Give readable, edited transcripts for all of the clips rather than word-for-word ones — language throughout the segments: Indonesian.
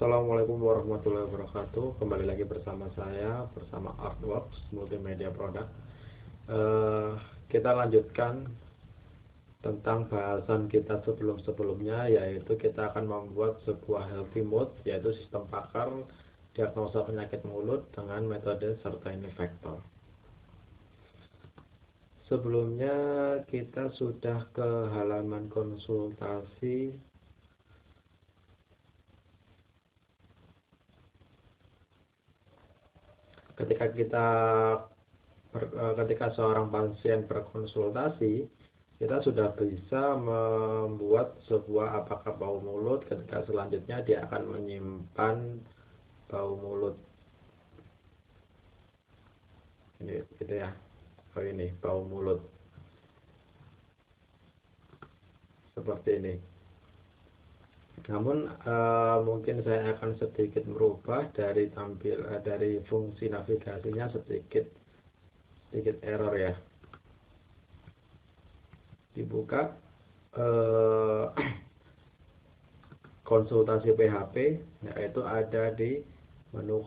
Assalamualaikum warahmatullahi wabarakatuh. Kembali lagi bersama saya, bersama Artworks Multimedia Product. Kita lanjutkan tentang bahasan kita sebelum-sebelumnya, yaitu kita akan membuat sebuah healthy mode, yaitu sistem pakar diagnosa penyakit mulut dengan metode Certain Factor. Sebelumnya kita sudah ke halaman konsultasi. Ketika seorang pasien berkonsultasi, kita sudah bisa membuat sebuah apakah bau mulut. Ketika selanjutnya dia akan menyimpan bau mulut ini, gitu ya. Ini bau mulut seperti ini. Namun mungkin saya akan sedikit merubah dari fungsi navigasinya, sedikit error ya. Dibuka konsultasi PHP, yaitu ada di menu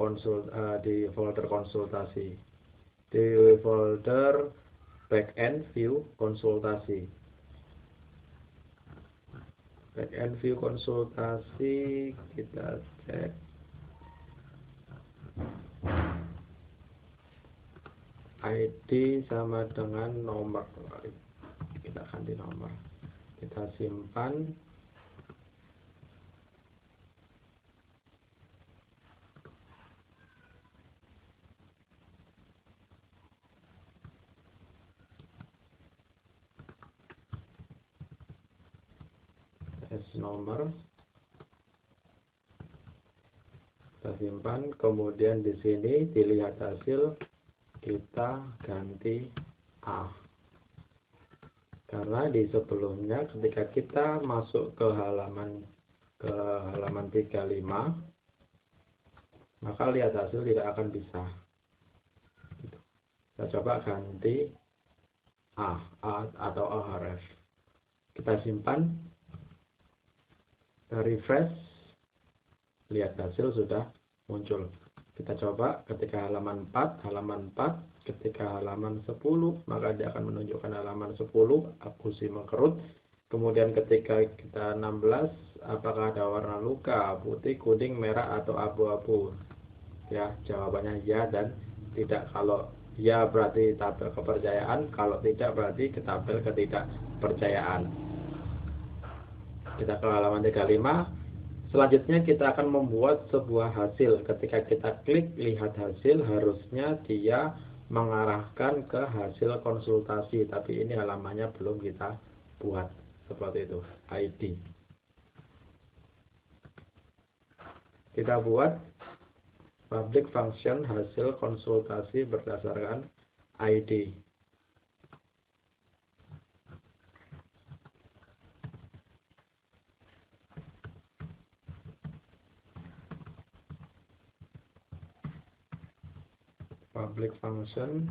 di folder konsultasi, di folder backend view konsultasi. Backend view konsultasi kita cek ID sama dengan nomor, kita ganti nomor, kita simpan. Nomor kita simpan, kemudian di sini dilihat hasil, kita ganti A, karena di sebelumnya ketika kita masuk ke halaman 35, maka lihat hasil tidak akan bisa. Kita coba ganti A atau ahref, kita simpan, refresh, lihat hasil sudah muncul. Kita coba ketika halaman 4, ketika halaman 10, maka dia akan menunjukkan halaman 10, akusi mengkerut. Kemudian ketika kita 16, apakah ada warna luka, putih, kuning, merah, atau abu-abu? Ya, jawabannya ya dan tidak. Kalau ya berarti tabel kepercayaan, kalau tidak berarti tabel ketidakpercayaan. Kita ke halaman 35. Selanjutnya kita akan membuat sebuah hasil. Ketika kita klik lihat hasil, harusnya dia mengarahkan ke hasil konsultasi, tapi ini halamannya belum kita buat seperti itu. ID kita buat public function hasil konsultasi berdasarkan ID. Public function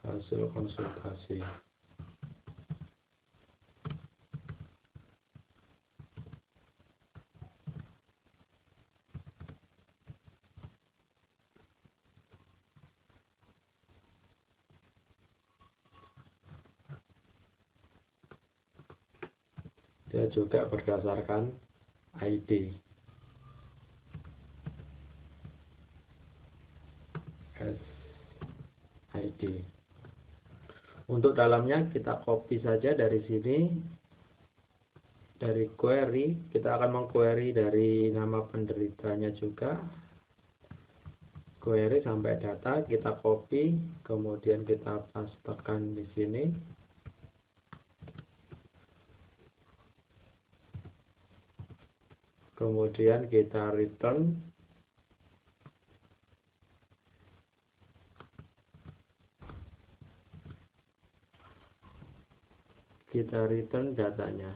hasil konsultasi. Dia juga berdasarkan ID. ID. Untuk dalamnya kita copy saja dari sini, dari query. Kita akan mengquery dari nama penderitanya juga, query sampai data, kita copy, kemudian kita pastekan di sini. Kemudian kita return. Kita return datanya.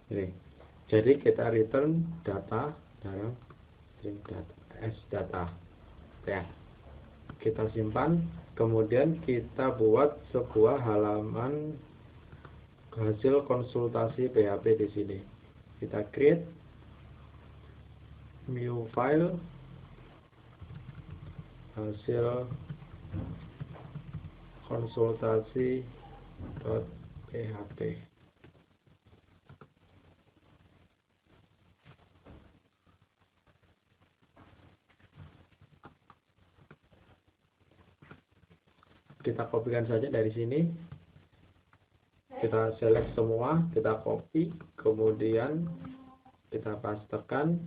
Ini. Jadi kita return data dalam string data, data. Ya. Kita simpan. Kemudian kita buat sebuah halaman hasil konsultasi PHP di sini. Kita create new file hasil konsultasi.php. Kita kopikan saja dari sini, kita select semua, kita copy, kemudian kita pastekan,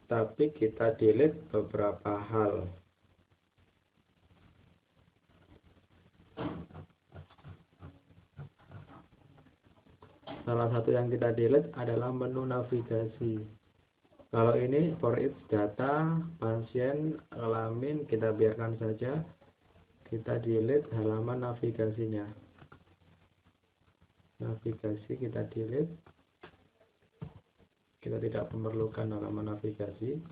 tapi kita delete beberapa hal. Salah satu yang kita delete adalah menu navigasi. Kalau ini for each data, pasien, kelamin, kita biarkan saja. Kita delete halaman navigasinya. Navigasi kita delete. Kita tidak memerlukan halaman navigasi.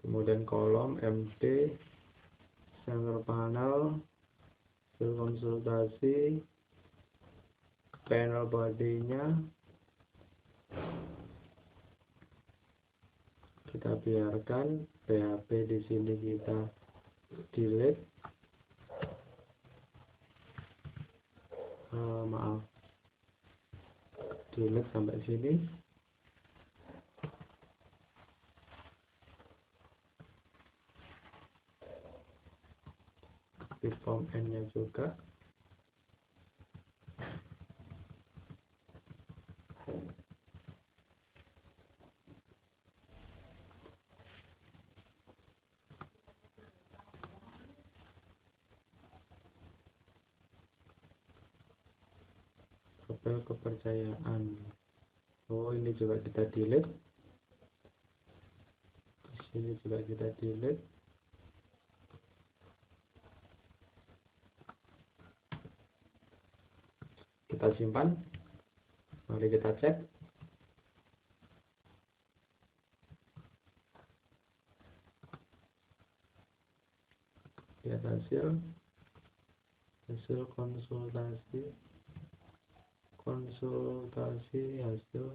Kemudian kolom MD, center panel, konsultasi, panel bodinya kita biarkan, PHP di sini kita delete. Delete sampai sini. Di form N-nya juga. Tabel kepercayaan. Oh, ini juga kita delete. Di sini juga kita delete. Kita simpan. Mari kita cek. Lihat hasil konsultasi hasil.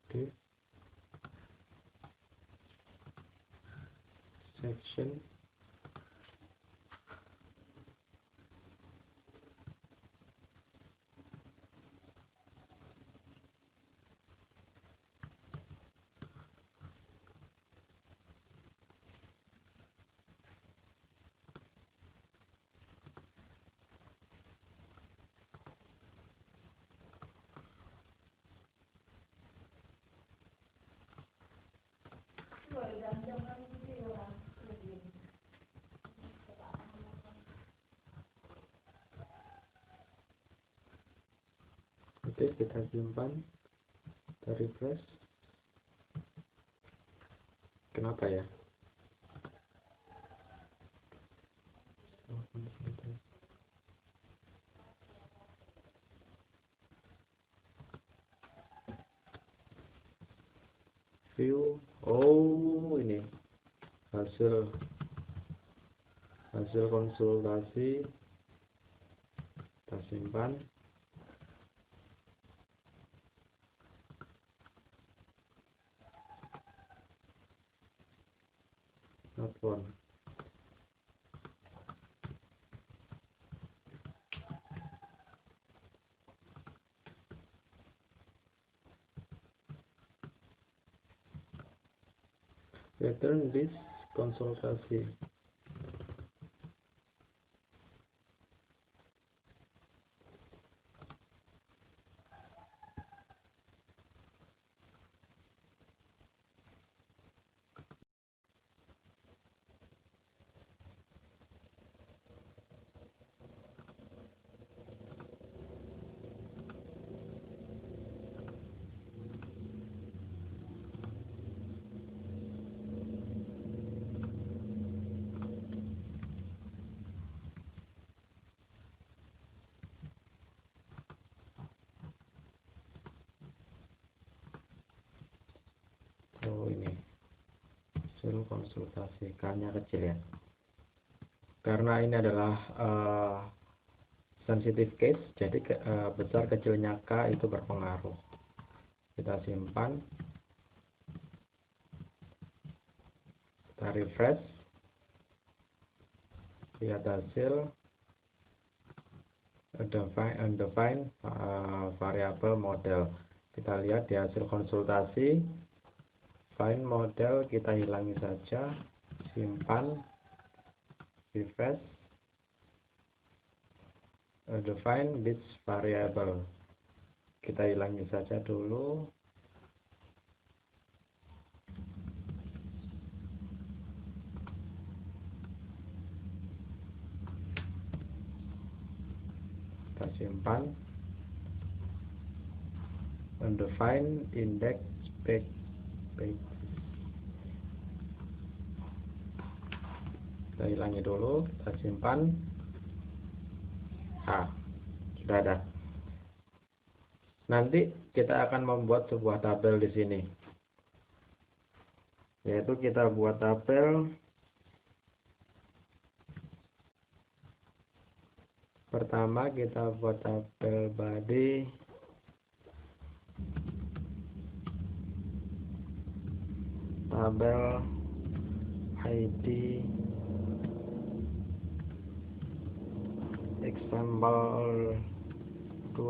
Oke. Section. Oke, kita simpan. Kita refresh. Kenapa ya? View. Oh, ini hasil konsultasi. Kita simpan. Not one. Return this konsultasi. hasil konsultasi. K-nya kecil ya, karena ini adalah sensitive case, jadi besar kecilnya K itu berpengaruh. Kita simpan, kita refresh, lihat hasil, define variable model. Kita lihat di hasil konsultasi, find model kita hilangi saja, simpan, refresh, define which variable, kita hilangi saja dulu. Kita simpan, undefine index page. Kita hilangi dulu, kita simpan. Sudah ada. Nanti kita akan membuat sebuah tabel di sini, yaitu kita buat tabel. Pertama kita buat tabel body, tabel ID, example 2.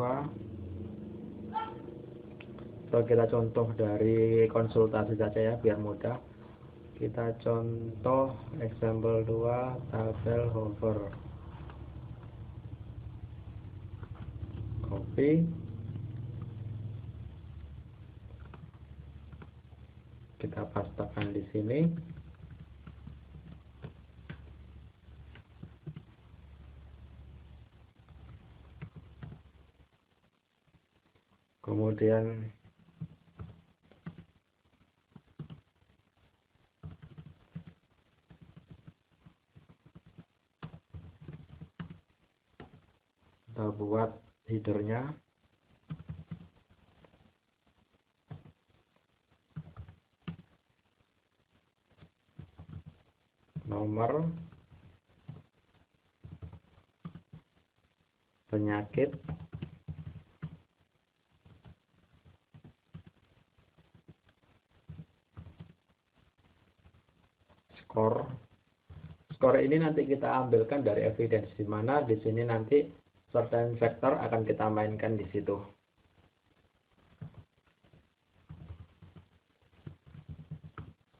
So, kita contoh dari konsultasi saja ya, biar mudah. Kita contoh example 2, tabel hover. Copy, kita pastekan di sini. Kemudian kita buat headernya. Nomor, penyakit, skor. Skor ini nanti kita ambilkan dari evidence, di mana di sini nanti certain factor akan kita mainkan di situ.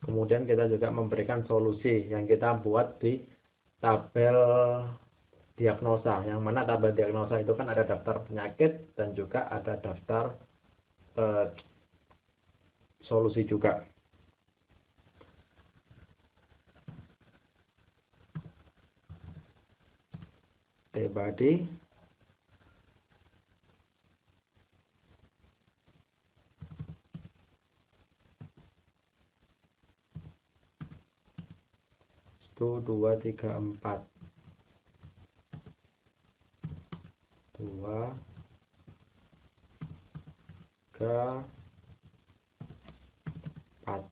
Kemudian kita juga memberikan solusi yang kita buat di tabel diagnosa, yang mana tabel diagnosa itu kan ada daftar penyakit dan juga ada daftar solusi juga. Body, itu 2, 3, 4. 2, 3, 4.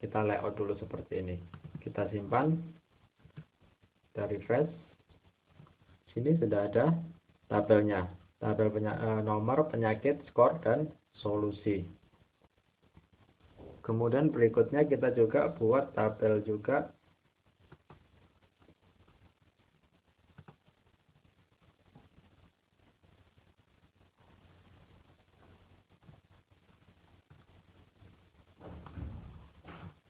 Kita layout dulu seperti ini. Kita simpan, kita refresh. Sini sudah ada tabelnya, tabel nomor, penyakit, skor, dan solusi. Kemudian berikutnya kita juga buat tabel juga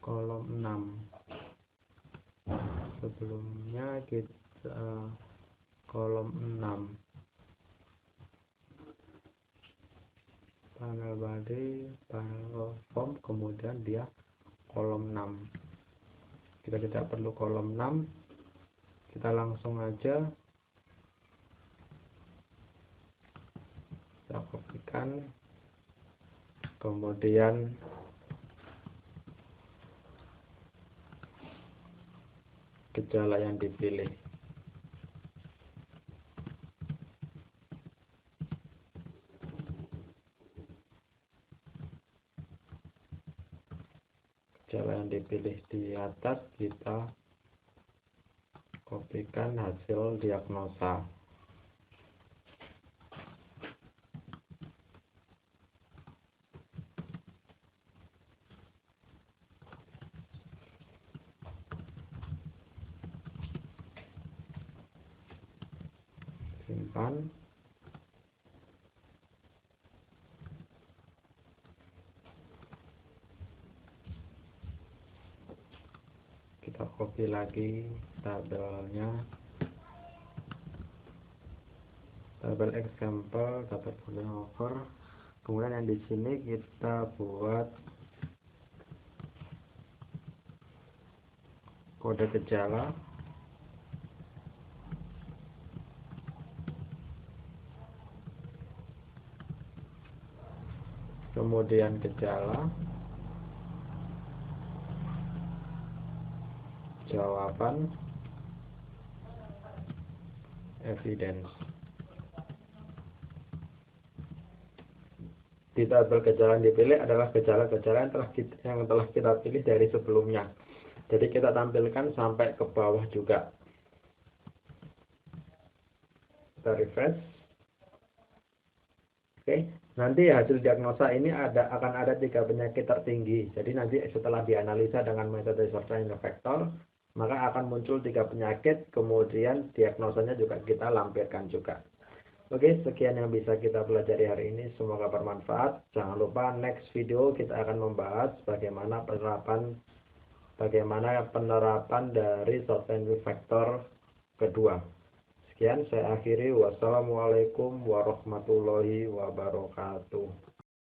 kolom 6. Sebelumnya kita kolom 6, panel body, panel form, kemudian dia kolom 6. Kita tidak perlu kolom 6, kita langsung aja kita kopikan, kemudian gejala yang dipilih. gejala yang dipilih di atas kita kopikan hasil diagnosa. Simpan. Kita copy lagi tabelnya, tabel example, tabel boolean over. Kemudian yang di sini kita buat kode gejala. Kemudian gejala, jawaban, evidence. Di tabel gejala yang dipilih adalah gejala-gejala yang telah kita pilih dari sebelumnya. Jadi kita tampilkan sampai ke bawah juga. Kita refresh. Oke, nanti hasil diagnosa ini akan ada 3 penyakit tertinggi. Jadi nanti setelah dianalisa dengan metode Short-Chain Vector, maka akan muncul 3 penyakit, kemudian diagnosanya juga kita lampirkan juga. Oke, sekian yang bisa kita pelajari hari ini. Semoga bermanfaat. Jangan lupa next video kita akan membahas bagaimana penerapan dari Short-Chain Vector kedua. Sekian saya akhiri. Wassalamualaikum warahmatullahi wabarakatuh.